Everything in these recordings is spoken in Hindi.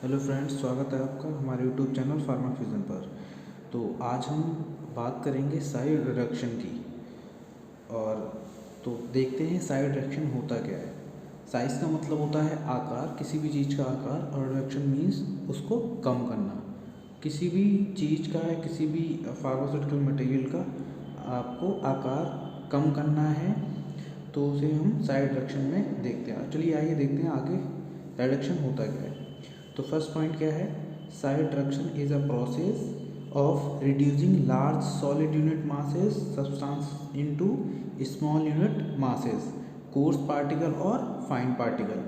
हेलो फ्रेंड्स, स्वागत है आपका हमारे यूट्यूब चैनल फार्मा फ्यूजन पर। तो आज हम बात करेंगे साइड रिडक्शन की। और तो देखते हैं साइड रिडक्शन होता क्या है। साइज़ का मतलब होता है आकार, किसी भी चीज़ का आकार, और रिडक्शन मीन्स उसको कम करना। किसी भी चीज़ का है, किसी भी फार्मास्यूटिकल मटेरियल का आपको आकार कम करना है तो उसे हम साइड रिडक्शन में देखते हैं। चलिए आइए देखते हैं आगे साइड रिडक्शन होता क्या है। तो फर्स्ट पॉइंट क्या है, side reduction is a process of reducing large solid unit masses substance into small unit masses, coarse particle और फाइन पार्टिकल।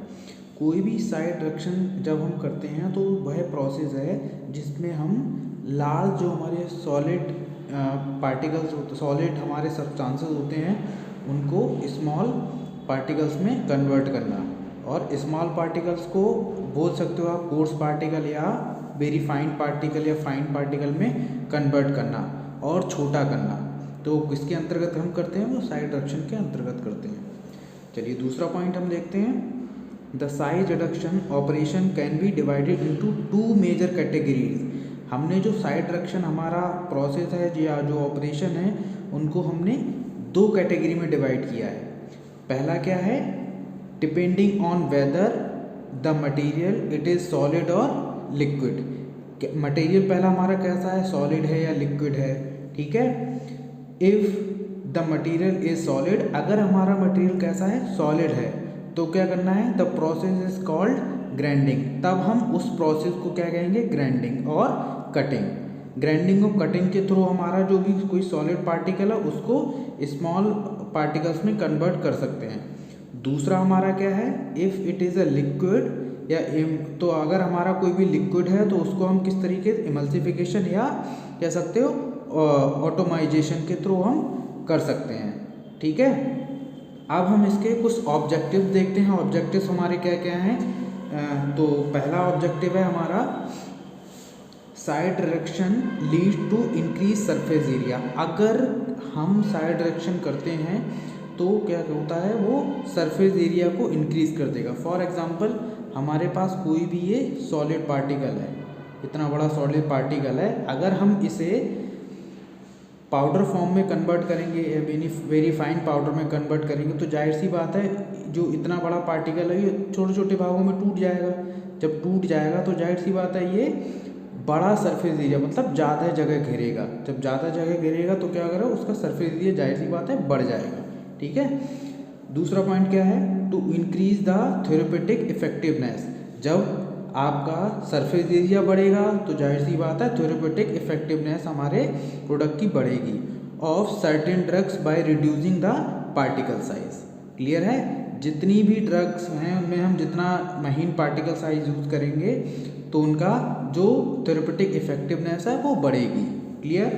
कोई भी साइड रिडक्शन जब हम करते हैं तो वह प्रोसेस है जिसमें हम लार्ज जो हमारे सॉलिड पार्टिकल्स होते, सॉलिड हमारे सब्सटेंसेस होते हैं, उनको स्मॉल पार्टिकल्स में कन्वर्ट करना। और स्मॉल पार्टिकल्स को बोल सकते हो आप कोर्स पार्टिकल या वेरी फाइन पार्टिकल या फाइन पार्टिकल में कन्वर्ट करना और छोटा करना। तो किसके अंतर्गत हम करते हैं, वो साइड रिडक्शन के अंतर्गत करते हैं। चलिए दूसरा पॉइंट हम देखते हैं। The size reduction operation can be divided into two major categories. हमने जो साइड रिडक्शन हमारा प्रोसेस है या जो ऑपरेशन है, उनको हमने दो कैटेगरी में डिवाइड किया है। पहला क्या है, depending on whether the material it is solid और लिक्विड। मटेरियल पहला हमारा कैसा है, सॉलिड है या लिक्विड है, ठीक है। If the material is solid, अगर हमारा मटेरियल कैसा है, सॉलिड है, तो क्या करना है, the process is called grinding. तब हम उस प्रोसेस को क्या कहेंगे, ग्राइंडिंग और कटिंग। ग्राइंडिंग और कटिंग के थ्रू हमारा जो भी कोई सॉलिड पार्टिकल है उसको स्मॉल पार्टिकल्स में कन्वर्ट कर सकते हैं। दूसरा हमारा क्या है, if it is a liquid या तो अगर हमारा कोई भी लिक्विड है तो उसको हम किस तरीके से इमल्सिफिकेशन या कह सकते हो ऑटोमाइजेशन के थ्रू हम कर सकते हैं, ठीक है। अब हम इसके कुछ ऑब्जेक्टिव्स देखते हैं। ऑब्जेक्टिव्स हमारे क्या क्या हैं। तो पहला ऑब्जेक्टिव है हमारा, side reduction lead to increase surface area. अगर हम साइड रिडक्शन करते हैं तो क्या होता है, वो सरफेस एरिया को इंक्रीज कर देगा। फॉर एग्जांपल, हमारे पास कोई भी ये सॉलिड पार्टिकल है, इतना बड़ा सॉलिड पार्टिकल है, अगर हम इसे पाउडर फॉर्म में कन्वर्ट करेंगे या वेरी फाइन पाउडर में कन्वर्ट करेंगे तो जाहिर सी बात है जो इतना बड़ा पार्टिकल है ये छोटे छोटे भागों में टूट जाएगा। जब टूट जाएगा तो जाहिर सी बात है ये बड़ा सरफेस एरिया, मतलब ज़्यादा जगह घेरेगा। जब ज़्यादा जगह घेरेगा तो क्या करेगा, उसका सरफेस एरिया जाहिर सी बात है बढ़ जाएगा, ठीक है। दूसरा पॉइंट क्या है, to increase the therapeutic effectiveness. जब आपका सरफेस एरिया बढ़ेगा तो जाहिर सी बात है थेरेपेटिक इफेक्टिवनेस हमारे प्रोडक्ट की बढ़ेगी of certain drugs by reducing the particle size. Clear है, जितनी भी ड्रग्स हैं उनमें हम जितना महीन पार्टिकल साइज यूज़ करेंगे तो उनका जो थेरेपेटिक इफेक्टिवनेस है वो बढ़ेगी। Clear.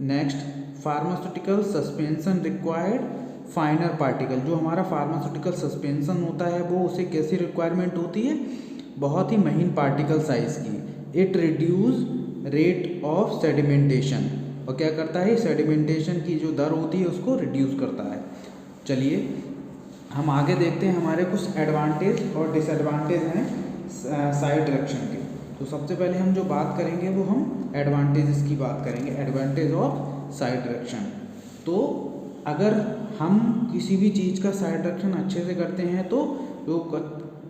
Next, pharmaceutical suspension required फाइनर particle. जो हमारा फार्मास्यूटिकल सस्पेंशन होता है वो उसे कैसी रिक्वायरमेंट होती है, बहुत ही महीन पार्टिकल साइज की। It reduce rate of sedimentation, और क्या करता है, सेडिमेंटेशन की जो दर होती है उसको रिड्यूस करता है। चलिए हम आगे देखते हैं, हमारे कुछ एडवांटेज और डिसएडवांटेज हैं साइड रिडक्शन के। तो सबसे पहले हम जो बात करेंगे वो हम एडवांटेजेस की बात करेंगे, एडवांटेज ऑफ साइड रिडक्शन। तो अगर हम किसी भी चीज़ का साइड रिडक्शन अच्छे से करते हैं तो जो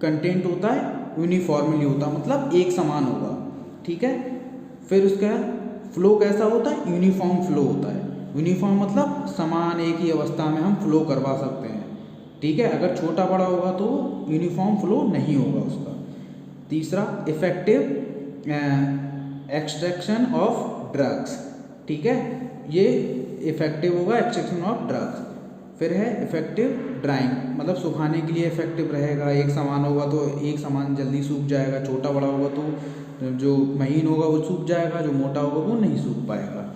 कंटेंट होता है यूनिफॉर्मली होता है, मतलब एक समान होगा, ठीक है। फिर उसका फ्लो कैसा होता है, यूनिफॉर्म फ्लो होता है। यूनिफॉर्म मतलब समान एक ही अवस्था में हम फ्लो करवा सकते हैं, ठीक है। अगर छोटा बड़ा होगा तो यूनिफॉर्म फ्लो नहीं होगा उसका। तीसरा, इफेक्टिव एक्सट्रैक्शन ऑफ ड्रग्स, ठीक है, ये इफेक्टिव होगा एक्सट्रैक्शन ऑफ ड्रग्स। फिर है इफेक्टिव ड्राइंग, मतलब सुखाने के लिए इफेक्टिव रहेगा। एक समान होगा तो एक समान जल्दी सूख जाएगा, छोटा बड़ा होगा तो जो महीन होगा वो सूख जाएगा, जो मोटा होगा वो नहीं सूख पाएगा।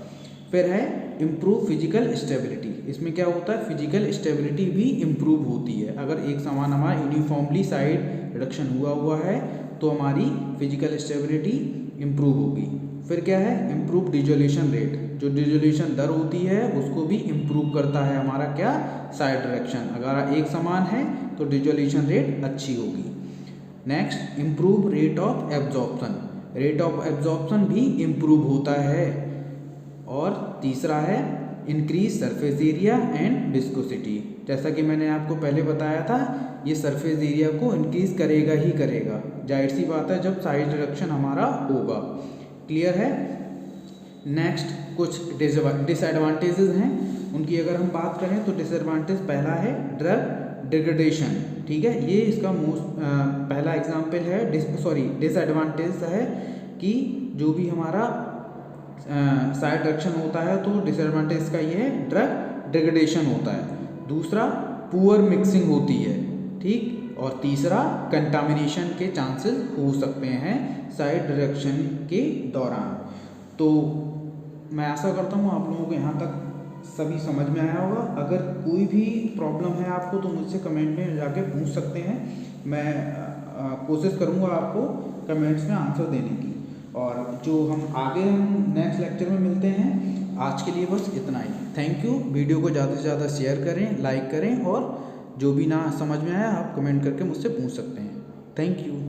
फिर है इम्प्रूव फिजिकल स्टेबिलिटी। इसमें क्या होता है, फिजिकल स्टेबिलिटी भी इम्प्रूव होती है। अगर एक समान हमारा यूनिफॉर्मली साइड रिडक्शन हुआ है तो हमारी फिजिकल स्टेबिलिटी इम्प्रूव होगी। फिर क्या है, इम्प्रूव डिजोल्यूशन रेट। जो डिजोल्यूशन दर होती है उसको भी इम्प्रूव करता है हमारा क्या, साइड रिडक्शन। अगर एक समान है तो डिजोल्यूशन रेट अच्छी होगी। Next improve rate of absorption, rate of absorption भी इम्प्रूव होता है। और तीसरा है increase surface area and viscosity, जैसा कि मैंने आपको पहले बताया था ये सरफेस एरिया को इंक्रीज करेगा ही करेगा, जाहिर सी बात है जब साइज रिडक्शन हमारा होगा। क्लियर है। नेक्स्ट कुछ डिसएडवांटेजेस हैं, उनकी अगर हम बात करें तो डिसएडवांटेज पहला है ड्रग डिग्रेडेशन। ठीक है, ये इसका पहला एग्जाम्पल है, डिसएडवांटेज है कि जो भी हमारा साइड रिडक्शन होता है तो डिसएडवांटेज इसका ये है ड्रग डिग्रेडेशन होता है। दूसरा पुअर मिक्सिंग होती है, ठीक। और तीसरा कंटामिनेशन के चांसेस हो सकते हैं साइड रिडक्शन के दौरान। तो मैं आशा करता हूँ आप लोगों को यहाँ तक सभी समझ में आया होगा। अगर कोई भी प्रॉब्लम है आपको तो मुझसे कमेंट में जाके पूछ सकते हैं, मैं कोशिश करूँगा आपको कमेंट्स में आंसर देने की। और जो हम नेक्स्ट लेक्चर में मिलते हैं, आज के लिए बस इतना ही। Thank you. वीडियो को ज़्यादा से ज़्यादा शेयर करें, लाइक करें, और जो भी ना समझ में आया आप कमेंट करके मुझसे पूछ सकते हैं। Thank you.